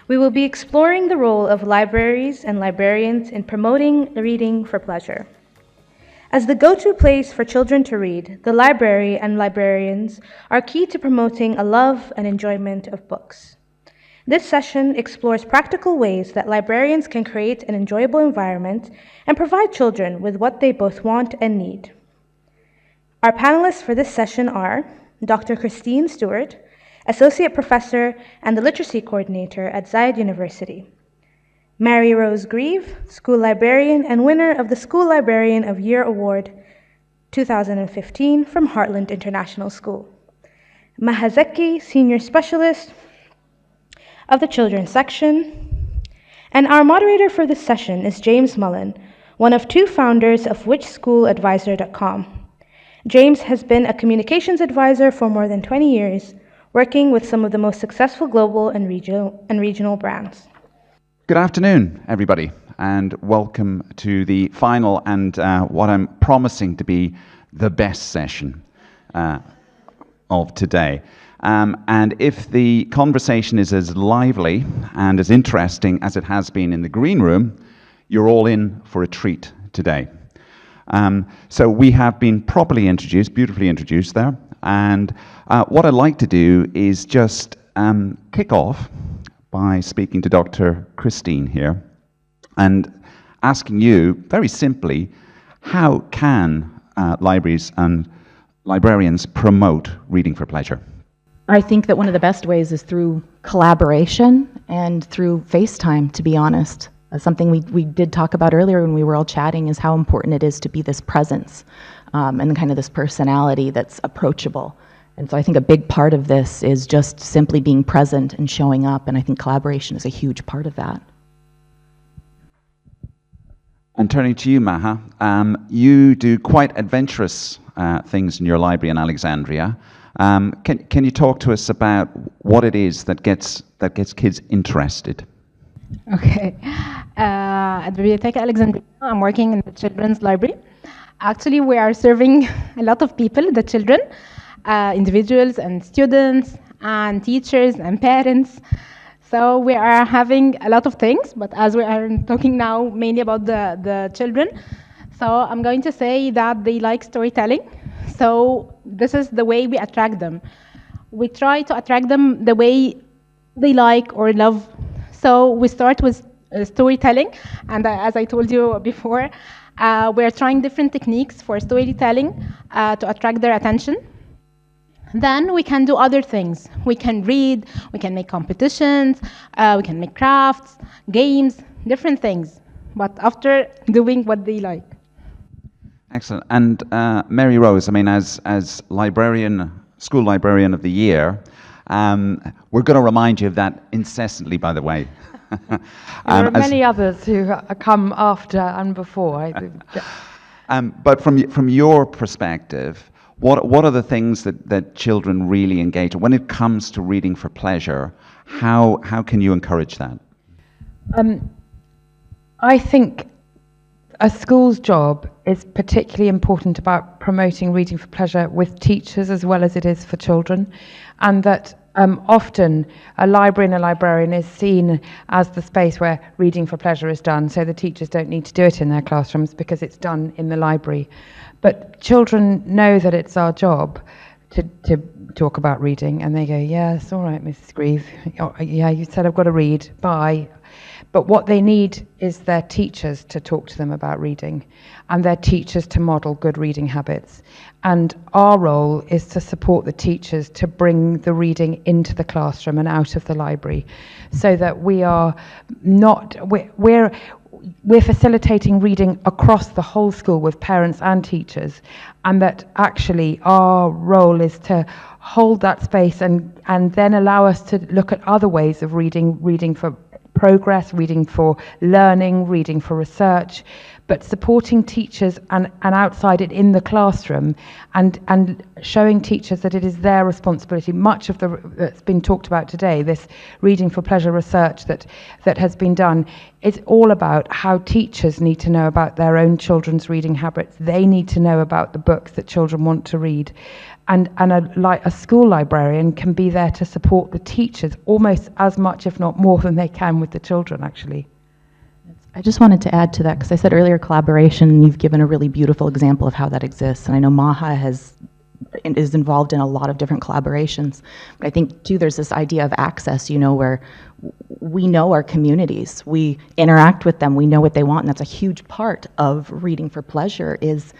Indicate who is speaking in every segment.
Speaker 1: We will be exploring the role of libraries and librarians in promoting reading for pleasure. As the go-to place for children to read, the library and librarians are key to promoting a love and enjoyment of books. This session explores practical ways that librarians can create an enjoyable environment and provide children with what they both want and need. Our panelists for this session are Dr. Kristine Stewart, Associate Professor and the Literacy Coordinator at Zayed University. Mary Rose Grieve, School Librarian and winner of the School Librarian of Year Award 2015 from Heartland International School. Maha Zaki, Senior Specialist of the Children's Section. And our moderator for this session is James Mullen, one of two founders of WhичSchoolAdvisor.com. James has been a communications advisor for more than 20 years, working with some of the most successful global and regional brands.
Speaker 2: Good afternoon, everybody, and welcome to the final and what I'm promising to be the best session of today. And if the conversation is as lively and as interesting as it has been in the green room, you're all in for a treat today. So we have been properly introduced, beautifully introduced there, and what I'd like to do is just kick off by speaking to Dr. Kristine here and asking you, very simply, how can libraries and librarians promote reading for pleasure?
Speaker 3: I think that one of the best ways is through collaboration and through FaceTime, to be honest. Something we did talk about earlier when we were all chatting is how important it is to be this presence and kind of this personality that's approachable. And so I think a big part of this is just simply being present and showing up, and I think collaboration is a huge part of that.
Speaker 2: And turning to you, Maha, you do quite adventurous things in your library in Alexandria. Can you talk to us about what it is that gets kids interested?
Speaker 4: Okay. At Bibliotheca Alexandria, I'm working in the children's library. Actually, we are serving a lot of people, the children, individuals and students and teachers and parents. So we are having a lot of things, but as we are talking now mainly about the children, so I'm going to say that they like storytelling. So this is the way we attract them. We try to attract them the way they like or love. So we start with storytelling, and as I told you before, we're trying different techniques for storytelling to attract their attention. Then we can do other things. We can read, we can make competitions, we can make crafts, games, different things, but after doing what they like.
Speaker 2: Excellent. And Mary Rose, I mean, as librarian, School Librarian of the Year, we're going to remind you of that incessantly, by the way.
Speaker 5: There are many others who come after and before.
Speaker 2: But from your perspective, what are the things that children really engage in? When it comes to reading for pleasure, how can you encourage that?
Speaker 5: I think a school's job is particularly important about promoting reading for pleasure with teachers as well as it is for children, and that often a library and a librarian is seen as the space where reading for pleasure is done, so the teachers don't need to do it in their classrooms because it's done in the library. But children know that it's our job to talk about reading, and they go, yes, all right, Mrs. Grieve, oh, yeah, you said I've got to read, bye. But what they need is their teachers to talk to them about reading, and their teachers to model good reading habits. And our role is to support the teachers to bring the reading into the classroom and out of the library, so that we're facilitating reading across the whole school with parents and teachers, and that actually our role is to hold that space and then allow us to look at other ways of reading for progress, reading for learning, reading for research, but supporting teachers and outside it in the classroom, and showing teachers that it is their responsibility. Much of that's been talked about today, this reading for pleasure research that has been done, is all about how teachers need to know about their own children's reading habits. They need to know about the books that children want to read. And a school librarian can be there to support the teachers almost as much, if not more, than they can with the children, actually.
Speaker 3: I just wanted to add to that, because I said earlier collaboration, and you've given a really beautiful example of how that exists. And I know Maha is involved in a lot of different collaborations. But I think, too, there's this idea of access, where we know our communities, we interact with them, we know what they want, and that's a huge part of reading for pleasure is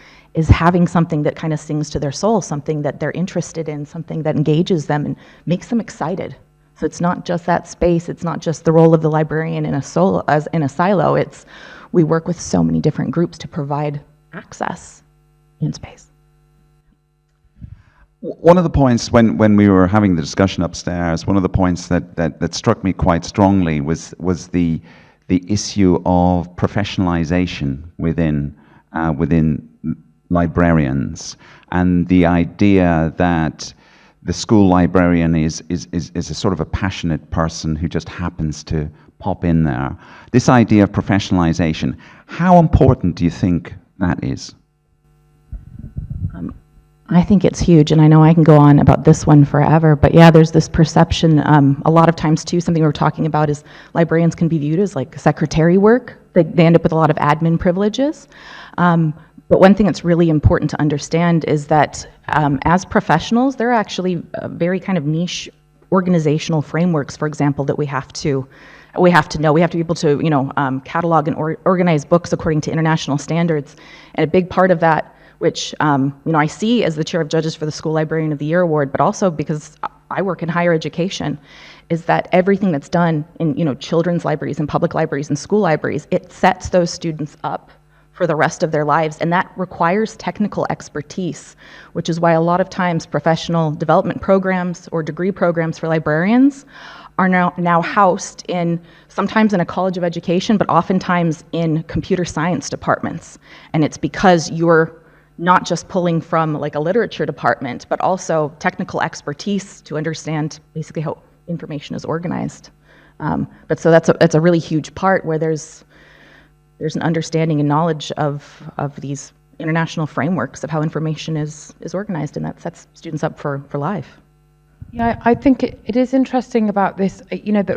Speaker 3: having something that kind of sings to their soul, something that they're interested in, something that engages them and makes them excited. So it's not just that space, it's not just the role of the librarian in a silo, it's we work with so many different groups to provide access in space.
Speaker 2: One of the points when we were having the discussion upstairs, one of the points that struck me quite strongly was the issue of professionalization within librarians, and the idea that the school librarian is a sort of a passionate person who just happens to pop in there. This idea of professionalization, how important do you think that is?
Speaker 3: I think it's huge, and I know I can go on about this one forever, but yeah, there's this perception, a lot of times too, something we're talking about is librarians can be viewed as like secretary work. They end up with a lot of admin privileges. But one thing that's really important to understand is that as professionals, there are actually very kind of niche organizational frameworks, for example, that we have to know. We have to be able to, catalog and organize books according to international standards. And a big part of that, which I see as the chair of judges for the School Librarian of the Year award, but also because I work in higher education, is that everything that's done in children's libraries and public libraries and school libraries, it sets those students up for the rest of their lives, and that requires technical expertise, which is why a lot of times professional development programs or degree programs for librarians are now housed sometimes in a college of education, but oftentimes in computer science departments. And it's because you're not just pulling from like a literature department, but also technical expertise to understand basically how information is organized. But so that's a really huge part where there's an understanding and knowledge of these international frameworks of how information is organized, and that sets students up for life.
Speaker 5: Yeah, I think it is interesting about this, that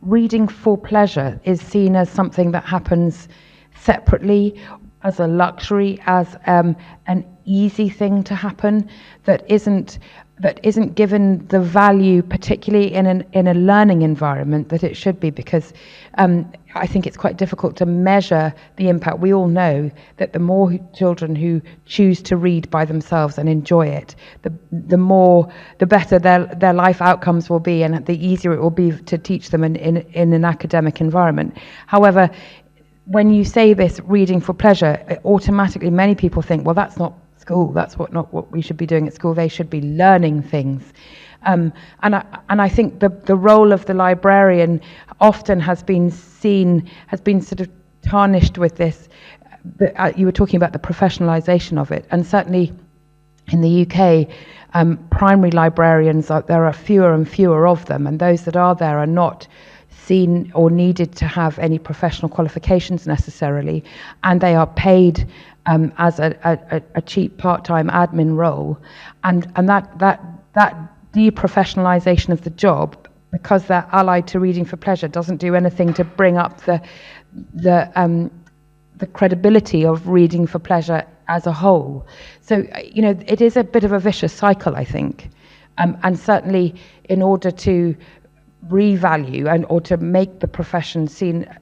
Speaker 5: reading for pleasure is seen as something that happens separately, as a luxury, as an easy thing to happen, that isn't given the value, particularly in a learning environment, that it should be, because I think it's quite difficult to measure the impact. We all know that the more children who choose to read by themselves and enjoy it, the better their life outcomes will be, and the easier it will be to teach them in an academic environment. However, when you say this reading for pleasure, automatically many people think, well, that's not school. That's not what we should be doing at school. They should be learning things. And I think the role of the librarian often has been sort of tarnished with this. You were talking about the professionalization of it, and certainly in the UK, primary librarians, there are fewer and fewer of them, and those that are there are not seen or needed to have any professional qualifications necessarily, and they are paid as a cheap part-time admin role, and that deprofessionalization of the job, because they're allied to reading for pleasure, doesn't do anything to bring up the credibility of reading for pleasure as a whole. So it is a bit of a vicious cycle, I think, and certainly in order to revalue or to make the profession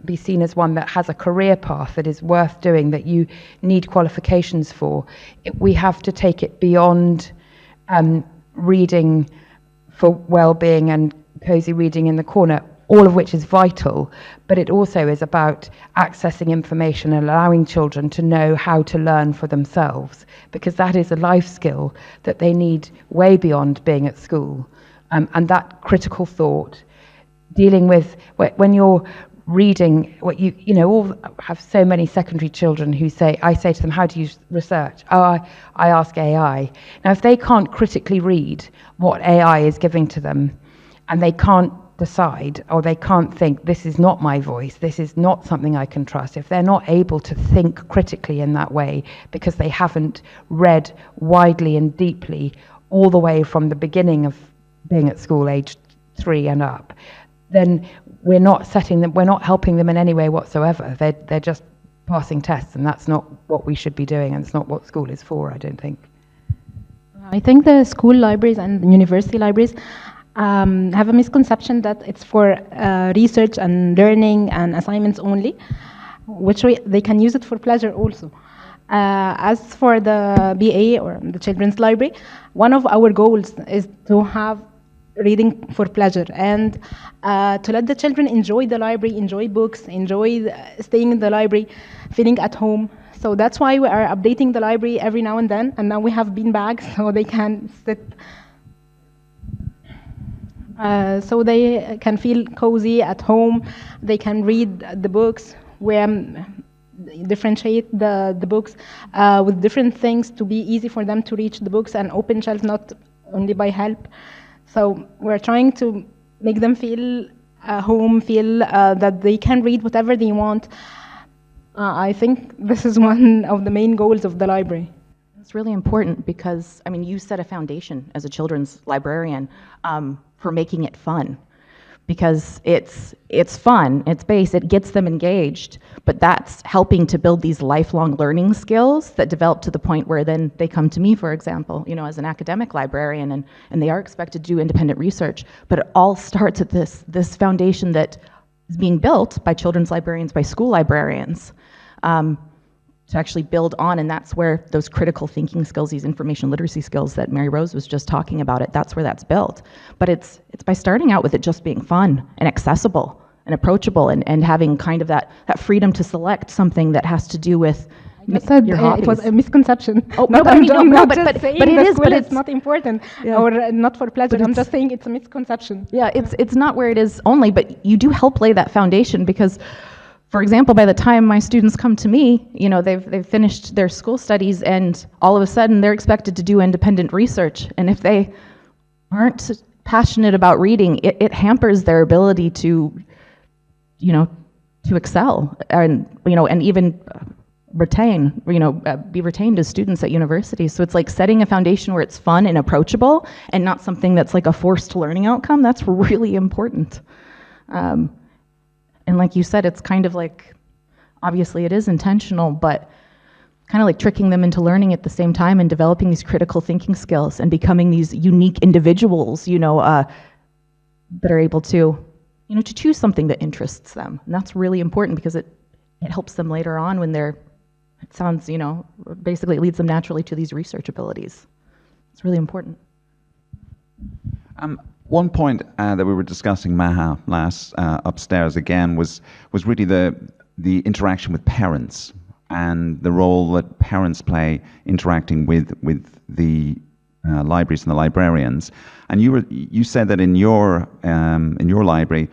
Speaker 5: be seen as one that has a career path that is worth doing, that you need qualifications for, we have to take it beyond reading for well-being and cozy reading in the corner, all of which is vital, but it also is about accessing information and allowing children to know how to learn for themselves, because that is a life skill that they need way beyond being at school. And that critical thought, dealing with when you're reading, what you all have so many secondary children who I say to them, how do you research? Oh, I ask AI. Now, if they can't critically read what AI is giving to them, and they can't decide, or they can't think, this is not my voice, this is not something I can trust, if they're not able to think critically in that way because they haven't read widely and deeply all the way from the beginning of being at school, age 3 and up, then we're not helping them in any way whatsoever. They're just passing tests, and that's not what we should be doing, and it's not what school is for, I don't think.
Speaker 4: I think the school libraries and university libraries have a misconception that it's for research and learning and assignments only, which they can use it for pleasure also. As for the BA or the Children's Library, one of our goals is to have reading for pleasure and to let the children enjoy the library, enjoy books, enjoy staying in the library, feeling at home. So that's why we are updating the library every now and then, and now we have bean bags so they can sit, so they can feel cozy at home. They can read the books, where differentiate the books with different things to be easy for them to reach the books and open shelves, not only by help. So we're trying to make them feel home, feel that they can read whatever they want. I think this is one of the main goals of the library.
Speaker 3: It's really important because, I mean, you set a foundation as a children's librarian for making it fun. Because it's fun, it's base, it gets them engaged, but that's helping to build these lifelong learning skills that develop to the point where then they come to me, for example, as an academic librarian, and they are expected to do independent research, but it all starts at this foundation that is being built by children's librarians, by school librarians, to actually build on, and that's where those critical thinking skills, these information literacy skills that Mary Rose was just talking about, that's where that's built. But it's by starting out with it just being fun and accessible and approachable, and having kind of that freedom to select something that has to do with your hobbies.
Speaker 4: It was a misconception.
Speaker 3: Oh,
Speaker 4: no,
Speaker 3: but it is, but
Speaker 4: it's not important,
Speaker 3: yeah,
Speaker 4: or not for pleasure. I'm just saying it's a misconception.
Speaker 3: Yeah, it's not where it is only, but you do help lay that foundation because, for example, by the time my students come to me, they've finished their school studies, and all of a sudden they're expected to do independent research. And if they aren't passionate about reading, it hampers their ability to excel and even retain, be retained as students at universities. So it's like setting a foundation where it's fun and approachable, and not something that's like a forced learning outcome. That's really important. And like you said, it's kind of like, obviously it is intentional, but kind of like tricking them into learning at the same time and developing these critical thinking skills and becoming these unique individuals, that are able to choose something that interests them. And that's really important because it helps them later on when basically it leads them naturally to these research abilities. It's really important.
Speaker 2: One point that we were discussing, Maha, last upstairs again was really the interaction with parents and the role that parents play interacting with the libraries and the librarians. And you said that in your library,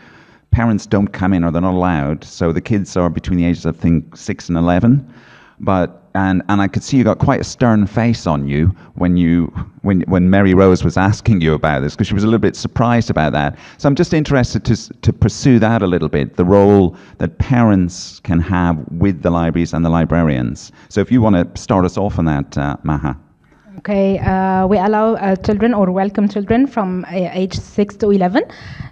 Speaker 2: parents don't come in, or they're not allowed. So the kids are between the ages of, I think, 6 and 11. And I could see you got quite a stern face on you when Mary Rose was asking you about this, because she was a little bit surprised about that. So I'm just interested to pursue that a little bit, the role that parents can have with the libraries and the librarians. So if you want to start us off on that, Maha.
Speaker 4: Okay, we allow children or welcome children from age 6 to 11.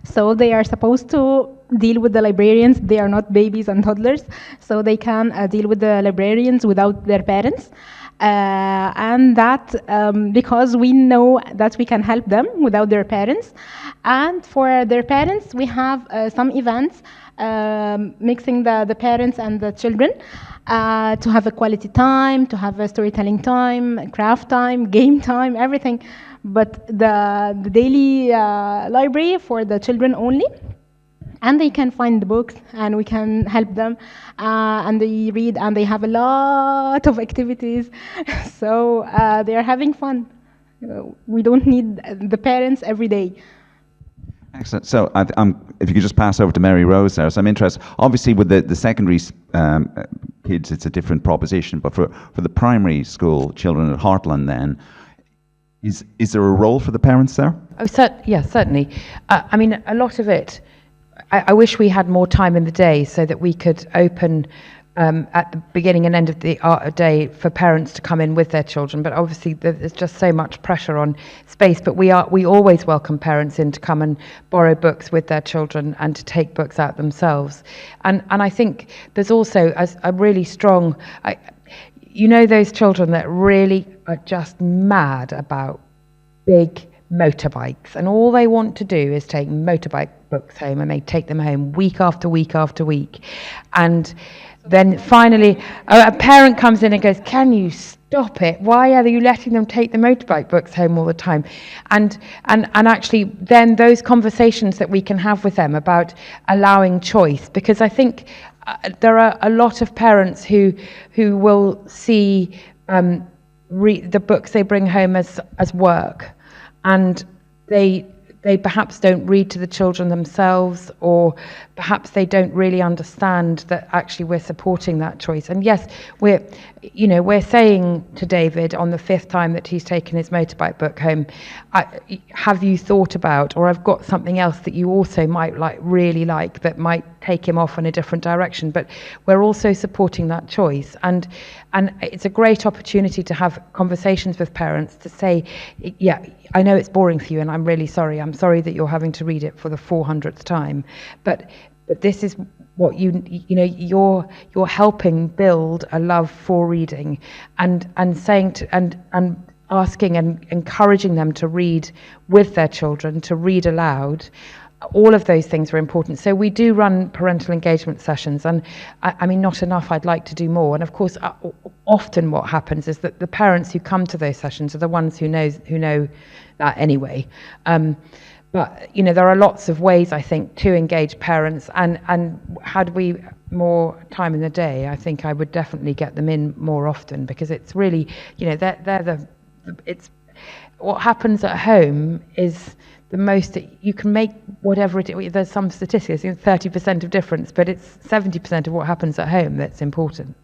Speaker 4: So they are supposed to deal with the librarians. They are not babies and toddlers, so they can deal with the librarians without their parents. And that because we know that we can help them without their parents. And for their parents, we have some events mixing the parents and the children to have a quality time, to have a storytelling time, craft time, game time, everything. But the daily library for the children only. And they can find the books, and we can help them, and they read, and they have a lot of activities. So they are having fun. We don't need the parents every day.
Speaker 2: Excellent. So if you could just pass over to Mary Rose there. So I'm interested, obviously with the secondary kids, it's a different proposition, but for the primary school children at Heartland then, Is there a role for the parents there?
Speaker 5: Oh, yes, certainly. I mean, a lot of it, I wish we had more time in the day so that we could open at the beginning and end of the day for parents to come in with their children, but obviously there's just so much pressure on space. But we always welcome parents in to come and borrow books with their children and to take books out themselves. And I think there's also a really strong, those children that really are just mad about big motorbikes, and all they want to do is take motorbike books home, and they take them home week after week after week. And then finally a parent comes in and goes, "Can you stop it? Why are you letting them take the motorbike books home all the time?" And actually then those conversations that we can have with them about allowing choice, because I think there are a lot of parents who will see the books they bring home as work, and they perhaps don't read to the children themselves, or perhaps they don't really understand that actually we're supporting that choice. And yes, we're saying to David on the 5th time that he's taken his motorbike book home, have you thought about, or I've got something else that you also might really like that might take him off in a different direction. But we're also supporting that choice, and it's a great opportunity to have conversations with parents to say, yeah, I know it's boring for you, and I'm really sorry. I'm sorry that you're having to read it for the 400th time, but this is what you're helping build a love for reading, and saying to and asking and encouraging them to read with their children, to read aloud. All of those things are important. So we do run parental engagement sessions, and I mean, not enough. I'd like to do more. And of course, often what happens is that the parents who come to those sessions are the ones who know that anyway. But there are lots of ways, I think, to engage parents. And had we more time in the day, I think I would definitely get them in more often, because it's really, it's what happens at home is the most you can make whatever it is. There's some statistics, 30% of difference, but it's 70% of what happens at home that's important.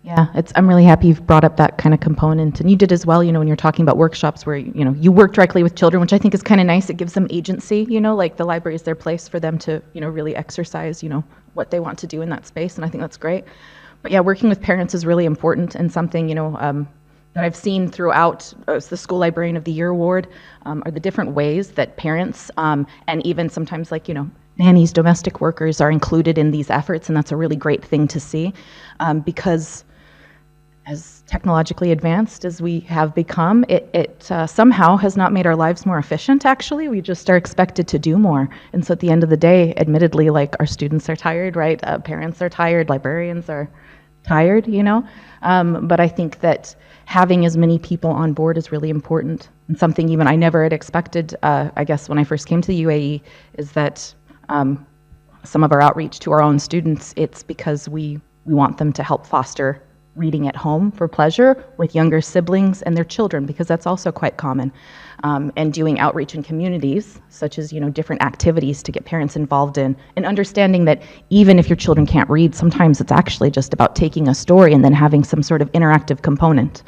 Speaker 3: Yeah, I'm really happy you've brought up that kind of component, and you did as well, when you're talking about workshops where, you work directly with children, which I think is kind of nice. It gives them agency, like the library is their place for them to, really exercise, what they want to do in that space, and I think that's great. But yeah, working with parents is really important, and something, that I've seen throughout the School Librarian of the Year award are the different ways that parents, and even sometimes nannies, domestic workers are included in these efforts, and that's a really great thing to see, because as technologically advanced as we have become, it somehow has not made our lives more efficient, actually. We just are expected to do more. And so at the end of the day, admittedly, our students are tired, right? Parents are tired, librarians are tired, But I think that having as many people on board is really important. And something even I never had expected, I guess, when I first came to the UAE, is that some of our outreach to our own students, it's because we want them to help foster reading at home for pleasure with younger siblings and their children, because that's also quite common. And doing outreach in communities, such as, different activities to get parents involved in, and understanding that even if your children can't read, sometimes it's actually just about taking a story and then having some sort of interactive component,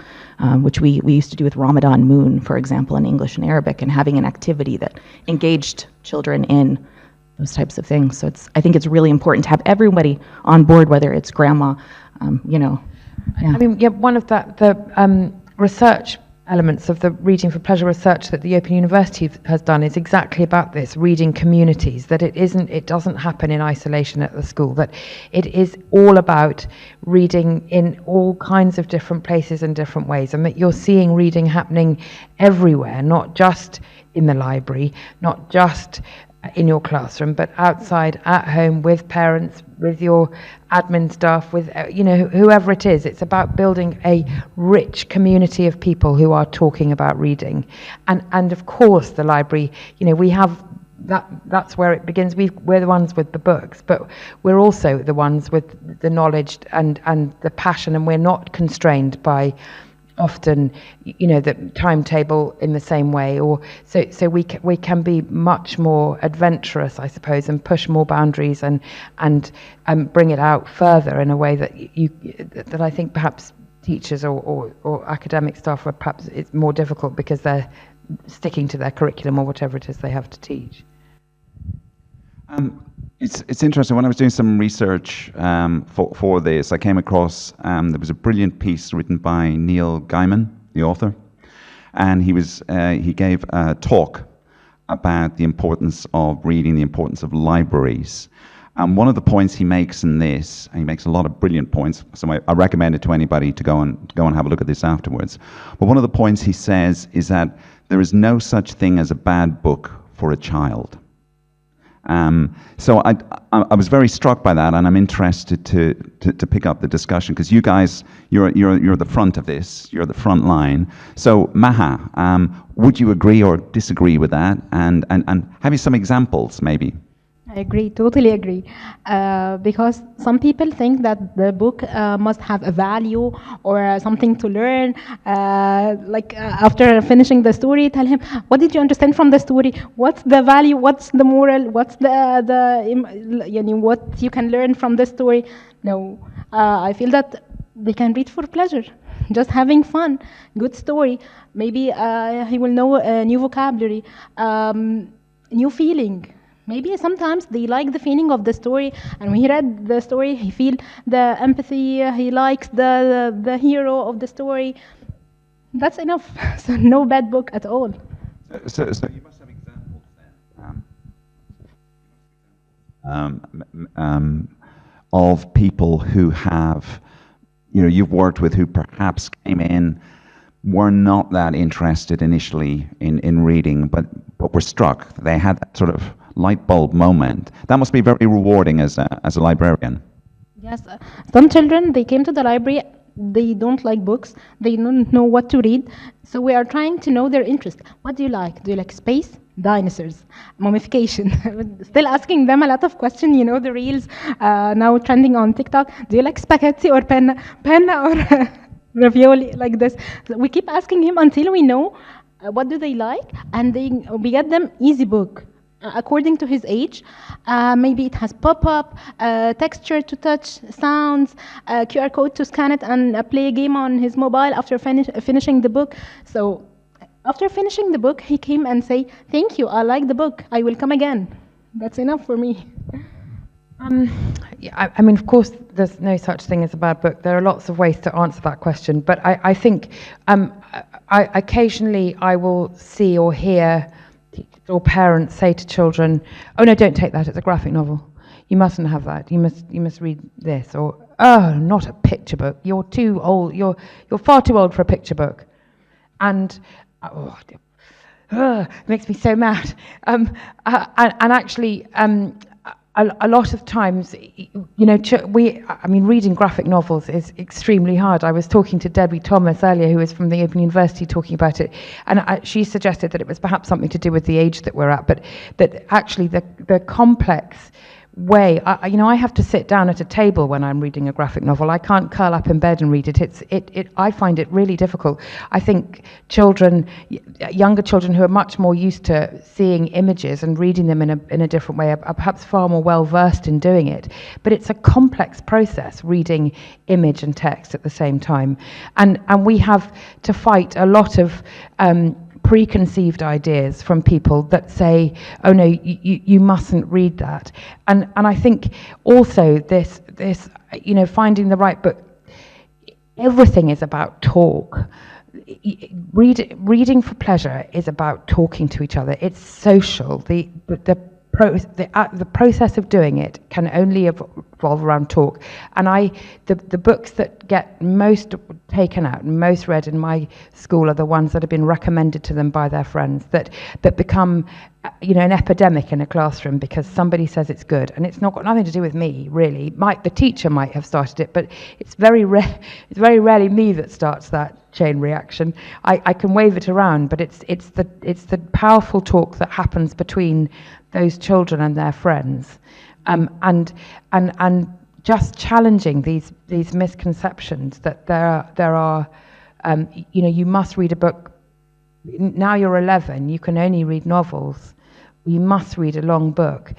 Speaker 3: which we used to do with Ramadan Moon, for example, in English and Arabic, and having an activity that engaged children in those types of things. So I think it's really important to have everybody on board, whether it's grandma, Yeah.
Speaker 5: I mean, one of the research elements of the Reading for Pleasure research that the Open University has done is exactly about this, reading communities, that it doesn't happen in isolation at the school, that it is all about reading in all kinds of different places and different ways, and that you're seeing reading happening everywhere, not just in the library, not just in your classroom, but outside, at home, with parents, with your admin staff, with whoever it is. It's about building a rich community of people who are talking about reading, and of course the library. We have that's where it begins. We're the ones with the books, but we're also the ones with the knowledge and the passion, and we're not constrained by often the timetable in the same way, or so we can be much more adventurous, I suppose, and push more boundaries and bring it out further in a way that I think perhaps teachers or academic staff where perhaps it's more difficult because they're sticking to their curriculum or whatever it is they have to teach.
Speaker 2: It's interesting. When I was doing some research for this, I came across there was a brilliant piece written by Neil Gaiman, the author, and he gave a talk about the importance of reading, the importance of libraries. And one of the points he makes in this, and he makes a lot of brilliant points, so I recommend it to anybody to go and have a look at this afterwards. But one of the points he says is that there is no such thing as a bad book for a child. So I was very struck by that, and I'm interested to pick up the discussion, because you guys, you're the front of this, you're the front line. So Maha, would you agree or disagree with that? And have you some examples, maybe?
Speaker 4: I agree, totally agree. Because some people think that the book must have a value or something to learn. After finishing the story, tell him, what did you understand from the story? What's the value? What's the moral? What's what you can learn from the story? No, I feel that they can read for pleasure, just having fun, good story. Maybe he will know a new vocabulary, new feeling. Maybe sometimes they like the feeling of the story, and when he read the story, he feel the empathy, he likes the hero of the story. That's enough. So no bad book at all.
Speaker 2: So you must have examples then of people who have, you've worked with, who perhaps came in, were not that interested initially in reading, but were struck. They had that sort of light bulb moment. That must be very rewarding as a librarian.
Speaker 4: Yes, some children, they came to the library, they don't like books, they don't know what to read, so we are trying to know their interest. What do you like? Do you like space? Dinosaurs, mummification. Still asking them a lot of questions, the reels now trending on TikTok. Do you like spaghetti or penna or ravioli, like this? So we keep asking him until we know what do they like, and we get them easy book. According to his age, maybe it has pop-up, texture to touch, sounds, QR code to scan it and play a game on his mobile after finishing the book. So after finishing the book, he came and say, "Thank you, I like the book, I will come again." That's enough for me.
Speaker 5: Yeah, I mean, of course, there's no such thing as a bad book. There are lots of ways to answer that question, but I think occasionally I will see or hear or parents say to children, "Oh no, don't take that, it's a graphic novel. You mustn't have that. You must read this." Or, "Oh, not a picture book. You're too old. You're far too old for a picture book." And it makes me so mad. And actually, a lot of times, reading graphic novels is extremely hard. I was talking to Debbie Thomas earlier, who is from the Open University, talking about it, and she suggested that it was perhaps something to do with the age that we're at, but that actually the complex way, I have to sit down at a table when I'm reading a graphic novel. I can't curl up in bed and read it. I find it really difficult. I think younger children who are much more used to seeing images and reading them in a different way are perhaps far more well versed in doing it. But it's a complex process, reading image and text at the same time, and we have to fight a lot of preconceived ideas from people that say, "Oh no, you mustn't read that," and I think also this finding the right book. Everything is about talk. Reading for pleasure is about talking to each other. It's social. The process of doing it can only evolve around talk. And the books that get most taken out and most read in my school are the ones that have been recommended to them by their friends, that become an epidemic in a classroom because somebody says it's good, and it's not got nothing to do with me, really. The teacher might have started it, but it's very rarely me that starts that chain reaction. I can wave it around, but it's the powerful talk that happens between those children and their friends, and just challenging these misconceptions that there are you must read a book. Now you're 11, you can only read novels. You must read a long book.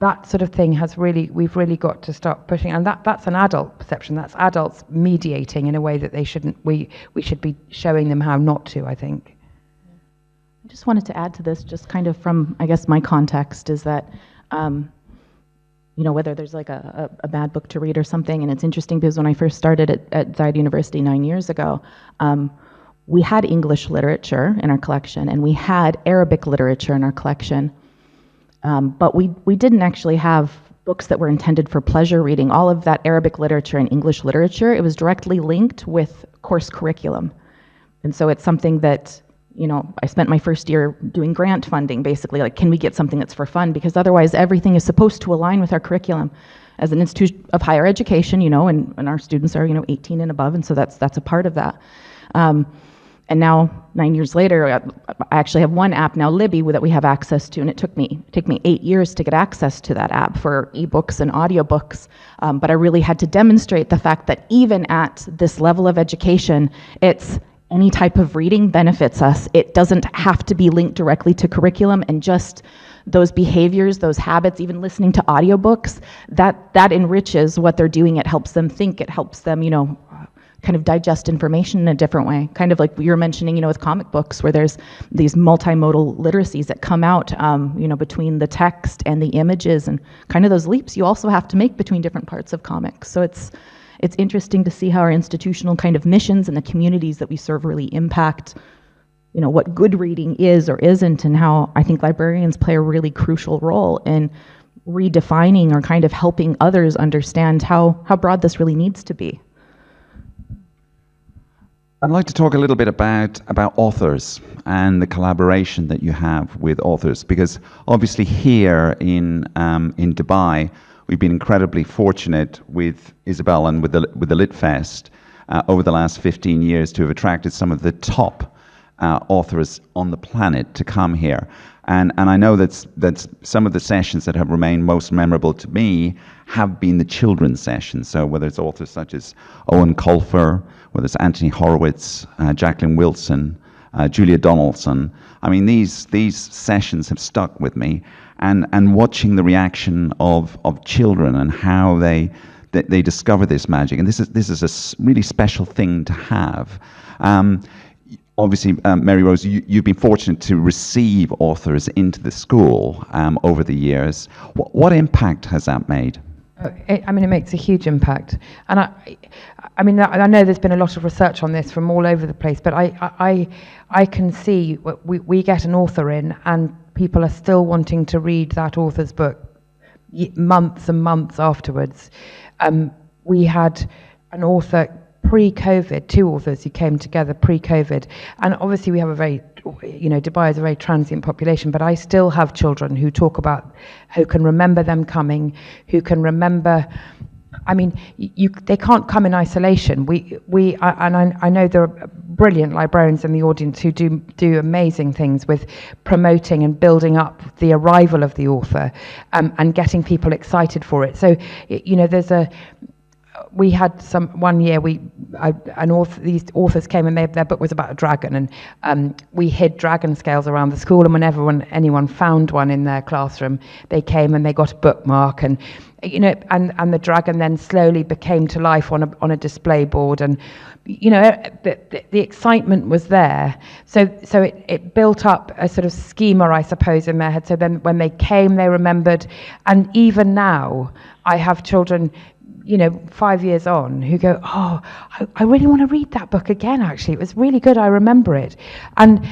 Speaker 5: that sort of thing we've really got to start pushing, and that's an adult perception. That's adults mediating in a way that they shouldn't. We should be showing them how not to, I think.
Speaker 3: I just wanted to add to this, just kind of from, I guess, my context is that, whether there's like a bad book to read or something, and it's interesting because when I first started at Zayed University 9 years ago, we had English literature in our collection, and we had Arabic literature in our collection. But we didn't actually have books that were intended for pleasure reading. All of that Arabic literature and English literature, it was directly linked with course curriculum. And so it's something that, I spent my first year doing grant funding, basically, like, can we get something that's for fun? Because otherwise everything is supposed to align with our curriculum. As an institution of higher education, and our students are, 18 and above, and so that's a part of that. And now, 9 years later, I actually have one app now, Libby, that we have access to, and it took me 8 years to get access to that app for ebooks and audiobooks. But I really had to demonstrate the fact that even at this level of education, it's any type of reading benefits us. It doesn't have to be linked directly to curriculum, and just those behaviors, those habits, even listening to audiobooks, that enriches what they're doing. It helps them think, it helps them, kind of digest information in a different way. Kind of like you were mentioning, with comic books, where there's these multimodal literacies that come out, between the text and the images, and kind of those leaps you also have to make between different parts of comics. So it's interesting to see how our institutional kind of missions and the communities that we serve really impact, what good reading is or isn't, and how I think librarians play a really crucial role in redefining or kind of helping others understand how broad this really needs to be.
Speaker 2: I'd like to talk a little bit about authors and the collaboration that you have with authors, because obviously here in Dubai, we've been incredibly fortunate with Isabel and with the Lit Fest over the last 15 years to have attracted some of the top authors on the planet to come here. And I know that some of the sessions that have remained most memorable to me have been the children's sessions. So whether it's authors such as Owen Colfer, whether it's Anthony Horowitz, Jacqueline Wilson, Julia Donaldson. I mean, these sessions have stuck with me, and watching the reaction of children and how they discover this magic. And this is a really special thing to have. Obviously, Mary Rose, you've been fortunate to receive authors into the school over the years. What impact has that made?
Speaker 5: It makes a huge impact. And I know there's been a lot of research on this from all over the place, but I can see we get an author in and people are still wanting to read that author's book months and months afterwards. We had an author pre-COVID, two authors who came together pre-COVID, and obviously we have a very, Dubai is a very transient population, but I still have children who talk about, who can remember them coming, who can remember, they can't come in isolation. I know there are brilliant librarians in the audience who do amazing things with promoting and building up the arrival of the author, and getting people excited for it. So, we had one year these authors came and their book was about a dragon, and we hid dragon scales around the school, and whenever anyone found one in their classroom, they came and they got a bookmark, and the dragon then slowly became to life on a display board, and the excitement was there. So it built up a sort of schema, I suppose, in their head. So then when they came, they remembered, and even now I have children 5 years on who go, I really want to read that book again, actually. It was really good, I remember it. And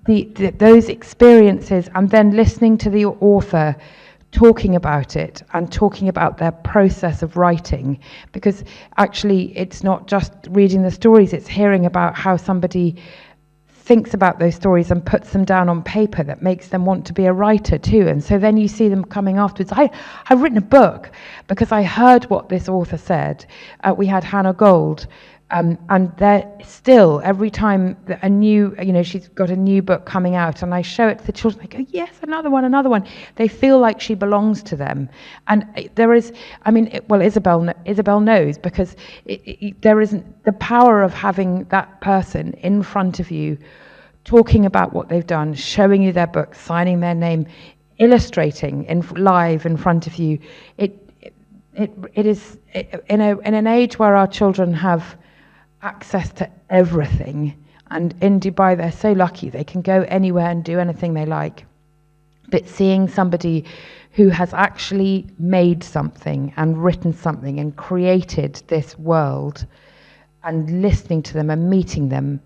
Speaker 5: those experiences, and then listening to the author talking about it and talking about their process of writing, because actually it's not just reading the stories, it's hearing about how somebody thinks about those stories and puts them down on paper that makes them want to be a writer too. And so then you see them coming afterwards. I've written a book because I heard what this author said. We had Hannah Gold, and they're still, every time a new, she's got a new book coming out, and I show it to the children, they go, yes, another one. They feel like she belongs to them. And there is, Isabel knows, because there isn't the power of having that person in front of you talking about what they've done, showing you their book, signing their name. illustrating live in front of you, it is in an age where our children have access to everything, and in Dubai they're so lucky they can go anywhere and do anything they like. But seeing somebody who has actually made something and written something and created this world, and listening to them and meeting them,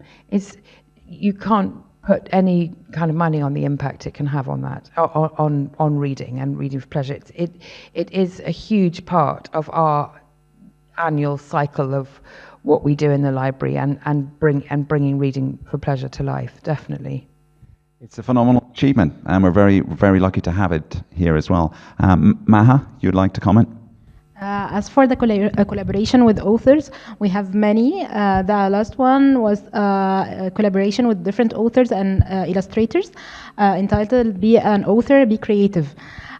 Speaker 5: you can't put any kind of money on the impact it can have on that, on reading and reading for pleasure. It is a huge part of our annual cycle of what we do in the library and bringing reading for pleasure to life, definitely.
Speaker 2: It's a phenomenal achievement, and we're very, very lucky to have it here as well. Maha, you'd like to comment?
Speaker 4: As for the collaboration with authors, we have many. The last one was a collaboration with different authors and illustrators, entitled Be an Author, Be Creative.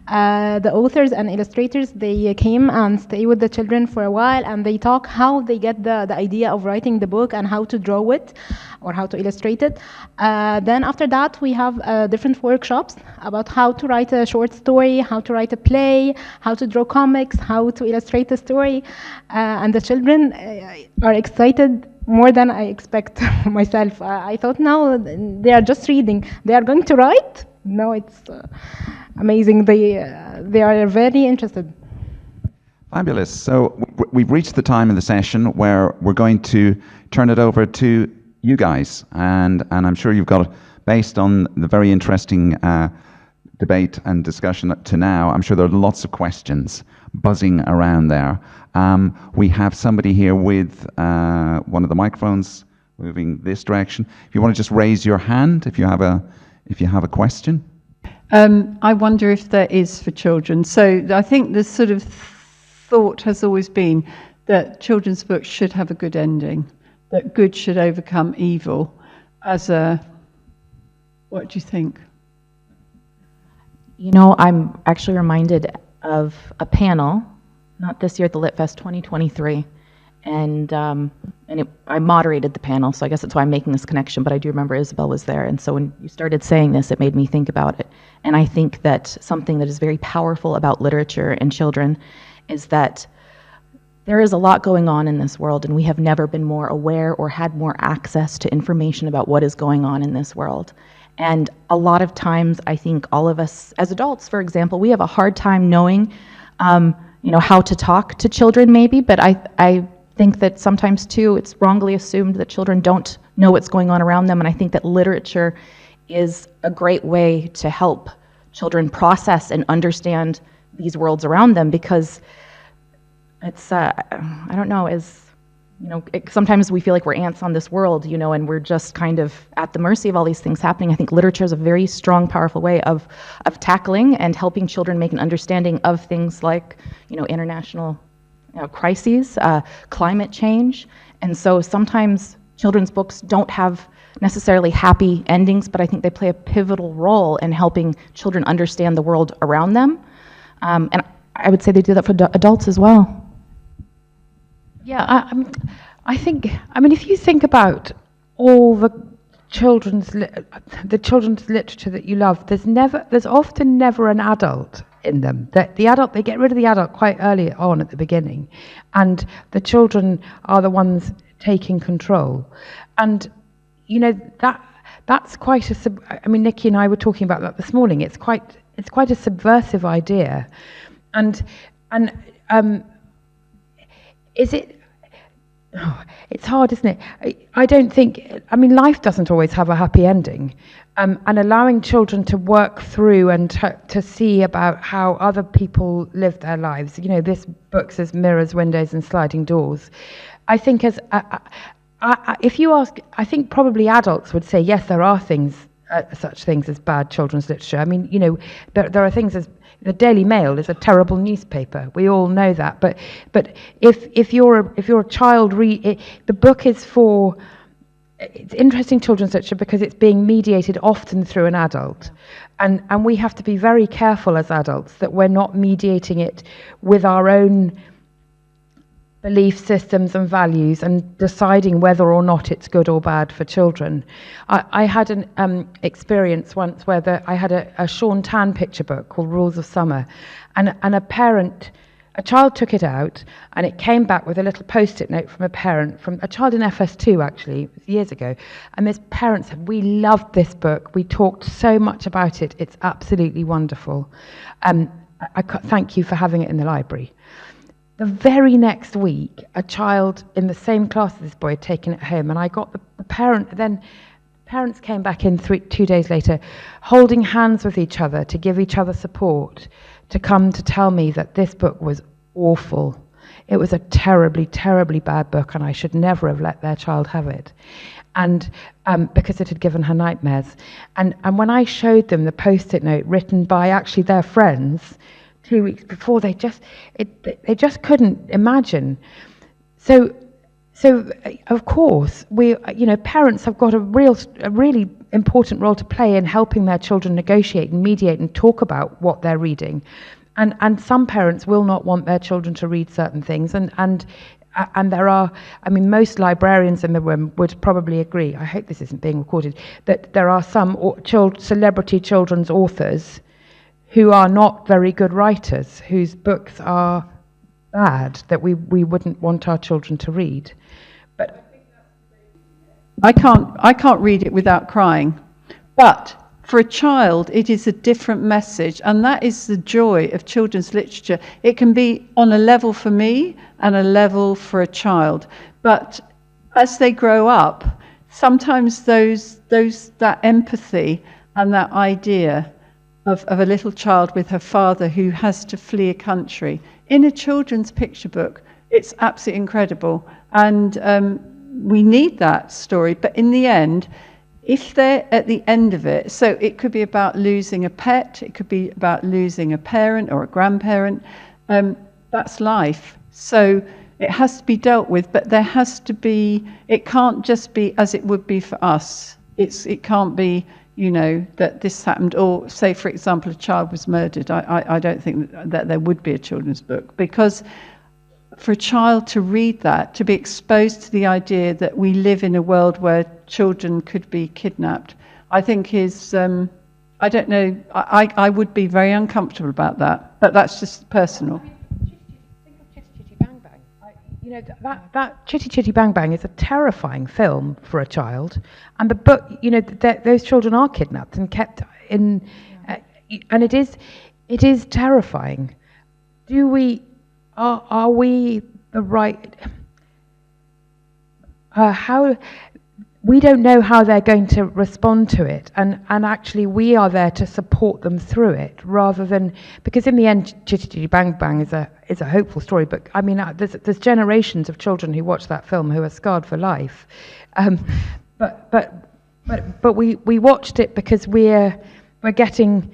Speaker 4: The authors and illustrators, they came and stay with the children for a while, and they talk how they get the idea of writing the book and how to draw it or how to illustrate it. Then after that, we have different workshops about how to write a short story, how to write a play, how to draw comics, how to illustrate a story. And the children are excited more than I expect myself. I thought now they are just reading. They are going to write? No, it's amazing. They are very interested.
Speaker 2: Fabulous. So we've reached the time in the session where we're going to turn it over to you guys, and I'm sure you've got, based on the very interesting debate and discussion up to now, I'm sure there are lots of questions buzzing around there. We have somebody here with one of the microphones moving this direction. If you want to just raise your hand if you have a question.
Speaker 6: I wonder if there is for children. So I think the sort of thought has always been that children's books should have a good ending, that good should overcome evil. What do you think?
Speaker 3: You know, I'm actually reminded of a panel, not this year at the Lit Fest 2023, and I moderated the panel, so I guess that's why I'm making this connection, but I do remember Isabel was there, and so when you started saying this, it made me think about it. And I think that something that is very powerful about literature and children is that there is a lot going on in this world, and we have never been more aware or had more access to information about what is going on in this world. And a lot of times, I think all of us, as adults, for example, we have a hard time knowing, how to talk to children maybe, but I think that sometimes too, it's wrongly assumed that children don't know what's going on around them, and I think that literature is a great way to help children process and understand these worlds around them, because it's, I don't know, sometimes we feel like we're ants on this world, and we're just kind of at the mercy of all these things happening. I think literature is a very strong, powerful way of tackling and helping children make an understanding of things like, international crises, climate change. And so sometimes children's books don't have necessarily happy endings, but I think they play a pivotal role in helping children understand the world around them. And I would say they do that for adults as well.
Speaker 5: Yeah, I think, if you think about all the children's literature that you love, there's often never an adult in them. The adult, they get rid of the adult quite early on at the beginning, and the children are the ones taking control. And that's quite Nikki and I were talking about that this morning. It's quite a subversive idea, and is it? Oh, it's hard, isn't it? I don't think, life doesn't always have a happy ending. And allowing children to work through and to see about how other people live their lives. This book says mirrors, windows, and sliding doors. I think if you ask, I think probably adults would say, yes, there are such things as bad children's literature. There are things as, the Daily Mail is a terrible newspaper. We all know that. But if you're a child, the book is for. It's interesting children's literature because it's being mediated often through an adult, and we have to be very careful as adults that we're not mediating it with our own belief systems and values and deciding whether or not it's good or bad for children. I had an experience once where I had a Sean Tan picture book called Rules of Summer, and a child took it out, and it came back with a little post-it note from a child in FS2 actually, it was years ago, and this parent said, "We loved this book, we talked so much about it, it's absolutely wonderful. Thank you for having it in the library." The very next week, a child in the same class as this boy had taken it home, and I got the parents came back in 2 days later, holding hands with each other to give each other support, to come to tell me that this book was awful. It was a terribly, terribly bad book, and I should never have let their child have it. And because it had given her nightmares. And when I showed them the post-it note written by actually their friends 2 weeks before, they just couldn't imagine. So of course, parents have got a really important role to play in helping their children negotiate and mediate and talk about what they're reading. And some parents will not want their children to read certain things, and there are, most librarians in the room would probably agree, I hope this isn't being recorded, that there are some celebrity children's authors who are not very good writers, whose books are bad, that we wouldn't want our children to read. But
Speaker 6: I can't read it without crying. But for a child, it is a different message, and that is the joy of children's literature. It can be on a level for me and a level for a child. But as they grow up, sometimes that empathy and that idea of a little child with her father who has to flee a country in a children's picture book, it's absolutely incredible. And we need that story. But in the end, if they're at the end of it, so it could be about losing a pet, it could be about losing a parent or a grandparent, that's life. So it has to be dealt with, but there has to be, it can't just be as it would be for us. It can't be, that this happened, or say, for example, a child was murdered. I don't think that there would be a children's book, because for a child to read that, to be exposed to the idea that we live in a world where children could be kidnapped, I think is, I don't know, I would be very uncomfortable about that, but that's just personal.
Speaker 5: Think of Chitty Chitty Bang Bang. That Chitty Chitty Bang Bang is a terrifying film for a child, and the book, those children are kidnapped and kept in, and it is terrifying. Are we the right? We don't know how they're going to respond to it, and actually we are there to support them through it, rather than, because in the end, Chitty Chitty Bang Bang is a hopeful story. But there's generations of children who watch that film who are scarred for life. But we watched it because we're getting.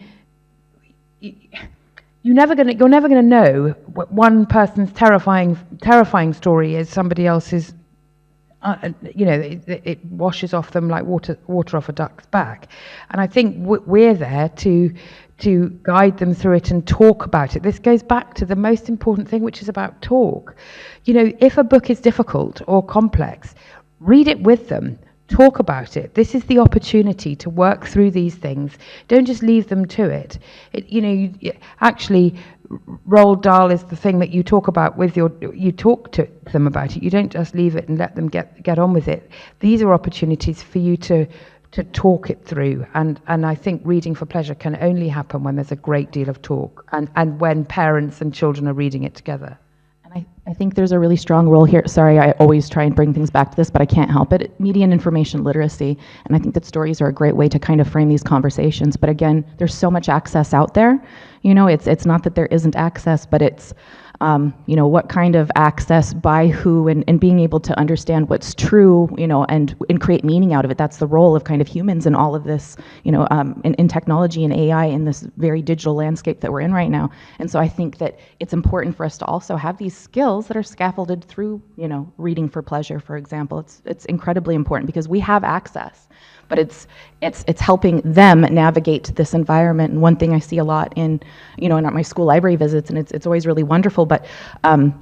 Speaker 5: You're never gonna know what one person's terrifying story is somebody else's. It washes off them like water off a duck's back, and I think we're there to guide them through it and talk about it. This goes back to the most important thing, which is about talk. If a book is difficult or complex, read it with them. Talk about it. This is the opportunity to work through these things. Don't just leave them to it. Actually, Roald Dahl is the thing that you talk about you talk to them about it. You don't just leave it and let them get on with it. These are opportunities for you to talk it through. And I think reading for pleasure can only happen when there's a great deal of talk and when parents and children are reading it together.
Speaker 3: I think there's a really strong role here. Sorry, I always try and bring things back to this, but I can't help it. Media and information literacy. And I think that stories are a great way to kind of frame these conversations. But again, there's so much access out there. It's not that there isn't access, but it's, what kind of access by who, and being able to understand what's true, and create meaning out of it. That's the role of kind of humans in all of this, in technology and AI in this very digital landscape that we're in right now. And so I think that it's important for us to also have these skills that are scaffolded through, reading for pleasure, for example. It's incredibly important because we have access. but it's helping them navigate this environment. And one thing I see a lot in my school library visits, and it's always really wonderful, but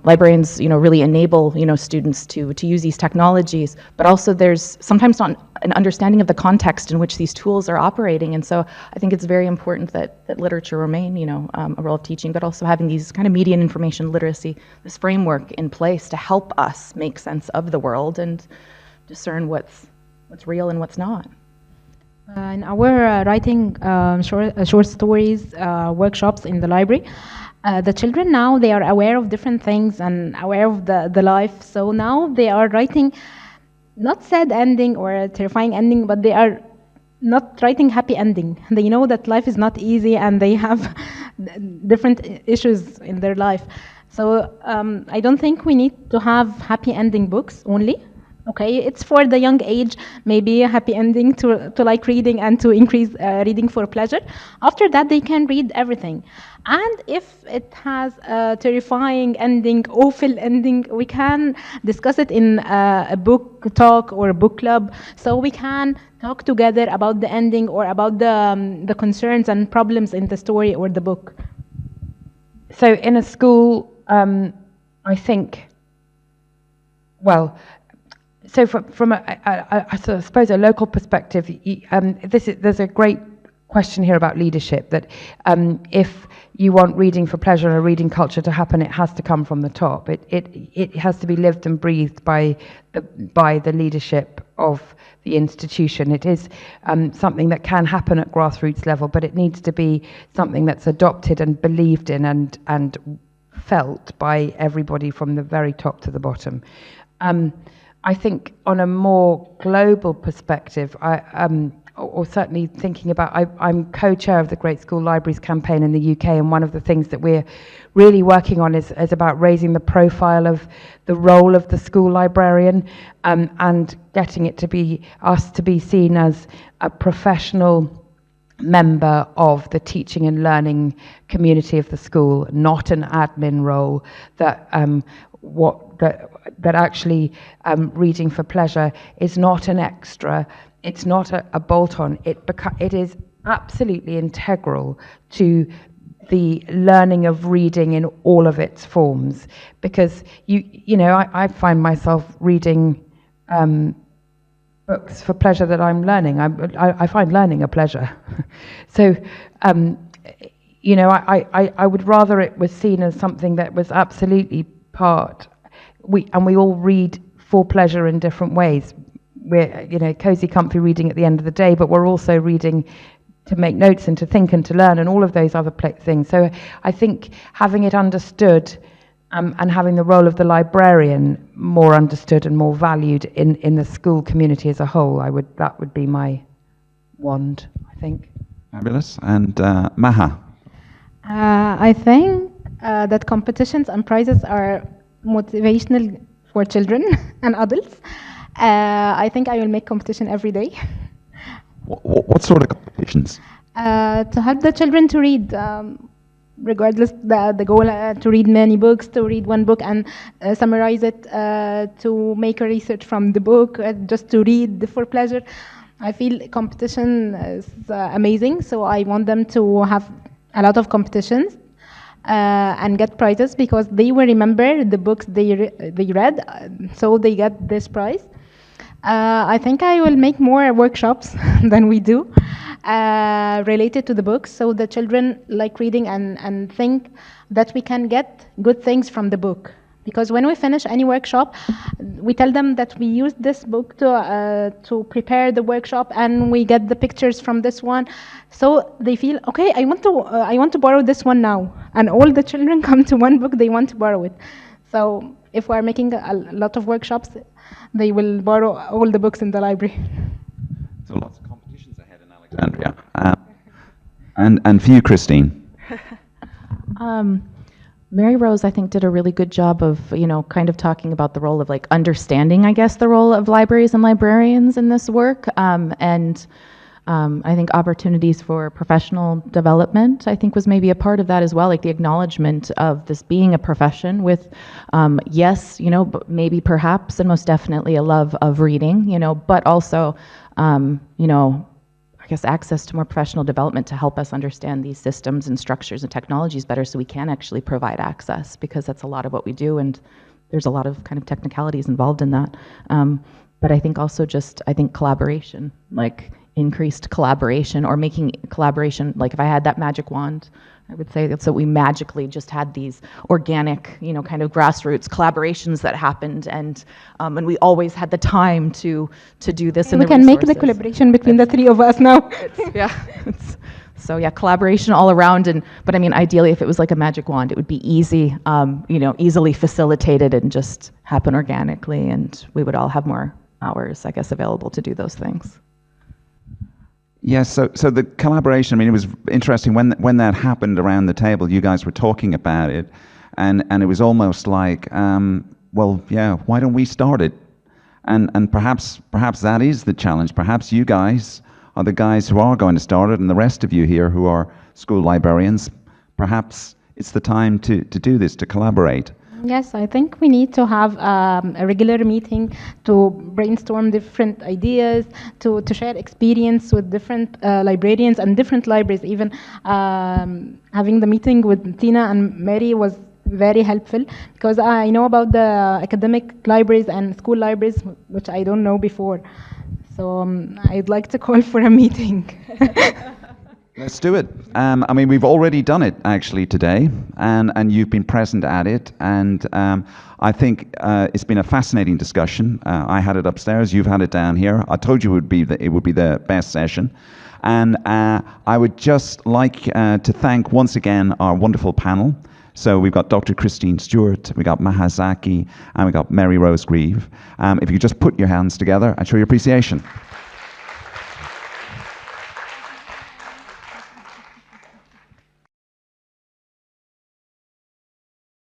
Speaker 3: librarians really enable students to use these technologies, but also there's sometimes not an understanding of the context in which these tools are operating. And so I think it's very important that literature remain a role of teaching, but also having these kind of media and information literacy, this framework in place to help us make sense of the world and discern what's real and what's not.
Speaker 4: In our writing short stories workshops in the library, the children now, they are aware of different things and aware of the life. So now they are writing not sad ending or a terrifying ending, but they are not writing happy ending. They know that life is not easy and they have different issues in their life. So I don't think we need to have happy ending books only. Okay, it's for the young age, maybe a happy ending to like reading and to increase reading for pleasure. After that, they can read everything. And if it has a terrifying ending, awful ending, we can discuss it in a book talk or a book club. So we can talk together about the ending or about the concerns and problems in the story or the book.
Speaker 5: So in a school, I think, well, so from I suppose a local perspective, there's a great question here about leadership, that if you want reading for pleasure and a reading culture to happen, it has to come from the top. It has to be lived and breathed by the leadership of the institution. It is something that can happen at grassroots level, but it needs to be something that's adopted and believed in and felt by everybody from the very top to the bottom. I think on a more global perspective, or certainly thinking about, I'm co-chair of the Great School Libraries campaign in the UK, and one of the things that we're really working on is about raising the profile of the role of the school librarian, and getting it to be seen as a professional member of the teaching and learning community of the school, not an admin role that actually reading for pleasure is not an extra, it's not a bolt-on, it is absolutely integral to the learning of reading in all of its forms. Because I find myself reading books for pleasure that I'm learning. I find learning a pleasure. So I would rather it was seen as something that was absolutely part. We all read for pleasure in different ways. We're cozy, comfy reading at the end of the day, but we're also reading to make notes and to think and to learn and all of those other things. So I think having it understood, and having the role of the librarian more understood and more valued in the school community as a whole, that would be my wand, I think.
Speaker 2: Fabulous. And Maha?
Speaker 4: I think that competitions and prizes are motivational for children and adults. I think I will make competition every day.
Speaker 2: What sort of competitions?
Speaker 4: To help the children to read, regardless the goal, to read many books, to read one book and summarize it, to make a research from the book, just to read for pleasure. I feel competition is amazing, so I want them to have a lot of competitions and get prizes, because they will remember the books they read, so they get this prize. I think I will make more workshops than we do related to the books, so the children like reading and think that we can get good things from the book. Because when we finish any workshop, we tell them that we used this book to prepare the workshop, and we get the pictures from this one, so they feel okay. I want to borrow this one now, and all the children come to one book they want to borrow it. So if we are making a lot of workshops, they will borrow all the books in the library.
Speaker 2: So lots of competitions ahead in Alexandria. And for you, Kristine?
Speaker 3: Mary Rose, I think, did a really good job of, kind of talking about the role of understanding, I guess, the role of libraries and librarians in this work. I think opportunities for professional development, I think, was maybe a part of that as well, the acknowledgement of this being a profession with, yes, maybe perhaps and most definitely a love of reading, but also you know, I guess access to more professional development to help us understand these systems and structures and technologies better so we can actually provide access, because that's a lot of what we do, and there's a lot of kind of technicalities involved in that. But I think also I think collaboration, like increased collaboration, or making collaboration, like if I had that magic wand, I would say that we magically just had these organic, you know, kind of grassroots collaborations that happened, and we always had the time to do this.
Speaker 4: We can make the collaboration between the three of us now.
Speaker 3: So yeah, collaboration all around, but I mean, ideally, if it was like a magic wand, it would be easy, you know, easily facilitated and just happen organically, and we would all have more hours, I guess, available to do those things.
Speaker 2: Yes, so the collaboration, I mean, it was interesting when that happened around the table, you guys were talking about it, and it was almost like, well, yeah, why don't we start it? And perhaps that is the challenge. Perhaps you guys are the guys who are going to start it, and the rest of you here who are school librarians, perhaps it's the time to do this, to collaborate.
Speaker 4: Yes, I think we need to have a regular meeting to brainstorm different ideas, to share experience with different librarians and different libraries. Even having the meeting with Tina and Mary was very helpful, because I know about the academic libraries and school libraries, which I don't know before. So I'd like to call for a meeting.
Speaker 2: Let's do it. I mean, we've already done it actually today, and you've been present at it, and I think it's been a fascinating discussion. I had it upstairs, you've had it down here. I told you it would be the best session, and I would just like to thank once again our wonderful panel. So we've got Dr. Kristine Stewart, we got Maha Zaki, and we got Mary Rose Grieve. If you could just put your hands together and show your appreciation.